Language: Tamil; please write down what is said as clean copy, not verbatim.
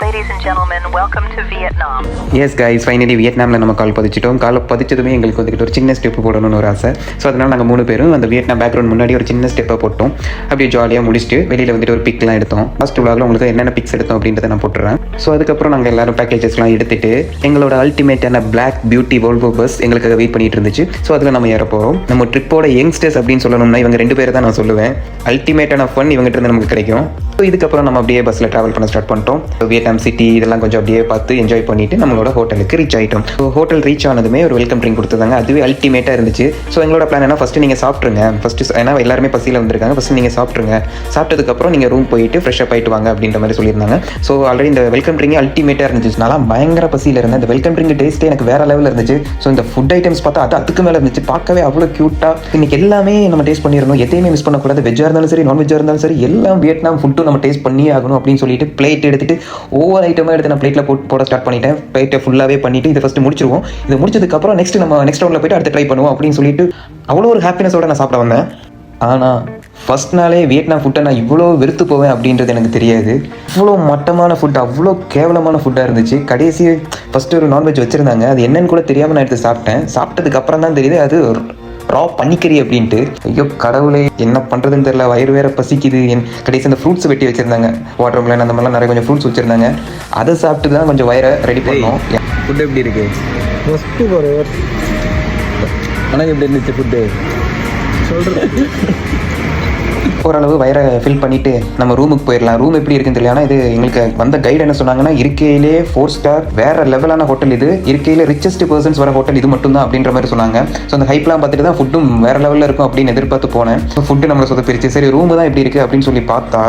Ladies and gentlemen, welcome to Vietnam. S guys, finally வியட்நாமில் நம்ம கால் பதிச்சிட்டோம். கால் பதிச்சதுமே எங்களுக்கு வந்துட்டு ஒரு சின்ன ஸ்டெப்பு போடணும்னு ஒரு ஆசை. ஸோ அதனால் நாங்கள் 3 பேரும் அந்த வியட்நாம் பேக்ரவுண்ட் முன்னாடி ஒரு சின்ன ஸ்டெப்பை போட்டோம். அப்படியே ஜாலியாக முடிச்சுட்டு வெளியில் வந்துட்டு ஒரு பிக்லாம் எடுத்தோம். ஃபஸ்ட் விலாகில் உங்களுக்கு என்னென்ன பிக்ஸ் எடுத்தோம் அப்படின்றத நான் போட்டுறேன். ஸோ அதுக்கப்புறம் நாங்கள் எல்லாரும் பேக்கேஜஸ்லாம் எடுத்துட்டு எங்களோட அல்டிமேட்டான பிளாக் பியூட்டி வோல்வோ பஸ் எங்களுக்காக வெயிட் பண்ணிட்டு இருந்துச்சு. ஸோ அதில் நம்ம ஏற போகிறோம். நம்ம ட்ரிப்போட யங்ஸ்டர்ஸ் அப்படின்னு சொல்லணும்னா இவங்க 2 பேரை தான் நான் சொல்லுவேன். அல்டிமேட்டான ஃபன் இவங்ககிட்ட இருந்து நமக்கு கிடைக்கும். ஸோ இதுக்கப்புறம் நம்ம அப்படியே பஸ்ஸில் ட்ராவல் பண்ண ஸ்டார்ட் பண்ணிட்டோம். வியட்நாம் சிட்டி இதெல்லாம் கொஞ்சம் அப்படியே பார்த்து என்ஜாய் பண்ணிட்டு நம்மளோட ஹோட்டலுக்கு ரீச் ஆகிட்டோம். ஸோ ஹோட்டல் ரீச் ஆனதுமே ஒரு வெல்கம் ட்ரிங்க் கொடுத்துருந்தாங்க. அதுவே அல்டிமேட்டாக இருந்துச்சு. ஸோ எங்களோட பிளான் என்ன, ஃபஸ்ட்டு நீங்கள் சாப்பிட்ருங்க. ஃபஸ்ட்டு ஏன்னா எல்லாருமே பசியில் வந்திருக்காங்க. ஃபஸ்ட்டு நீங்கள் சாப்பிட்ருங்க. சாப்பிட்டதுக்கப்புறம் நீங்கள் ரூம் போயிட்டு ஃப்ரெஷ்ஷப் ஆகிட்டு வாங்க அப்படின்ற மாதிரி சொல்லியிருந்தாங்க. ஸோ ஆல்ரெடி இந்த வெல்கம் ட்ரிங்க் அல்டிமேட்டாக இருந்துச்சு. நல்லா பயங்கர பசியில் இருந்தேன். இந்த வெல்கம் ட்ரிங்க் டேஸ்ட்டே எனக்கு வேறு லெவலில் இருந்துச்சு. ஸோ இந்த ஃபுட் ஐட்டம்ஸ் பார்த்தா அதுக்கு மேலே இருந்துச்சு. பார்க்கவே அவ்வளோ க்யூட்டாக இன்னைக்கு எல்லாமே நம்ம டேஸ்ட் பண்ணிடணும். எதையுமே மிஸ் பண்ணக்கூடாது. வெஜ்ஜாக இருந்தாலும் சரி, நான்வெஜ்ஜாக இருந்தாலும் சரி, எல்லாம் வியட்நாம் ஃபுட்டும் நம்ம டேஸ்ட் பண்ணி ஆகணும் அப்படின்னு சொல்லிட்டு பிளேட் எடுத்துட்டு ஒவ்வொரு ஐட்டமாக எடுத்து நான் பிளேட்டில் போட ஸ்டார்ட் பண்ணிட்டேன். பிளேட்டை ஃபுல்லாகவே பண்ணிவிட்டு இதை ஃபஸ்ட்டு முடிச்சிருவோம். இதை முடிச்சதுக்கப்புறம் நெக்ஸ்ட் ரவுண்டில் போய்ட்டு அடுத்து ட்ரை பண்ணுவோம் அப்படின்னு சொல்லிட்டு அவ்வளோ ஒரு ஹாப்பினஸோட நான் சாப்பிட வந்தேன். ஆனால் ஃபஸ்ட் நாளே வியட்நாம் ஃபுட்டை நான் இவ்வளோ வெறுத்து போவேன் அப்படின்றது எனக்கு தெரியாது. இவ்வளோ மட்டமான ஃபுட், அவ்வளோ கேவலமான ஃபுட்டாக இருந்துச்சு. கடைசி ஃபஸ்ட்டு ஒரு நான்வெஜ் வச்சுருந்தாங்க. அது என்னன்னு கூட தெரியாமல் நான் எடுத்து சாப்பிட்டேன். சாப்பிட்டதுக்கப்புறம் தான் தெரியுது அது ரா பனிக்கறி அப்படின்ட்டு. ஐயோ கடவுளே, என்ன பண்ணுறதுன்னு தெரியல. வயிறு வேற பசிக்குது. கடைசி அந்த ஃப்ரூட்ஸ் வெட்டி வச்சுருந்தாங்க. வாட்டர் மெலன் அந்த மாதிரிலாம் நிறைய கொஞ்சம் ஃப்ரூட்ஸ் வச்சுருந்தாங்க. அதை சாப்பிட்டு தான் கொஞ்சம் வயிறை ரெடி பண்ணோம். ஃபுட்டு எப்படி இருக்கு? ஃபஸ்ட்டு ஒரு ஆனால் எப்படி இருந்துச்சு ஃபுட்டு சொல்கிறது? ஓரளவு வயிறை ஃபில் பண்ணிவிட்டு நம்ம ரூமுக்கு போயிடலாம். ரூம் எப்படி இருக்குன்னு தெரியல. ஆனால் இது எங்களுக்கு வந்த கைடு என்ன சொன்னாங்கன்னா, இருக்கையிலே 4 ஸ்டார் வேறு லெவலான ஹோட்டல் இது. இருக்கையில் ரிச்சஸ்ட் பர்சன்ஸ் வர ஹோட்டல் இது மட்டும் தான் அப்படின்ற மாதிரி சொன்னாங்க. ஸோ அந்த ஹைப்லாம் பார்த்துட்டு தான் ஃபுட்டும் வேறு லெவலில் இருக்கும் அப்படின்னு எதிர்பார்த்து போனேன். ஸோ ஃபுட்டு நம்மளை சொதப்பிருச்சு. சரி ரூமு தான் எப்படி இருக்குது அப்படின்னு சொல்லி பார்த்தா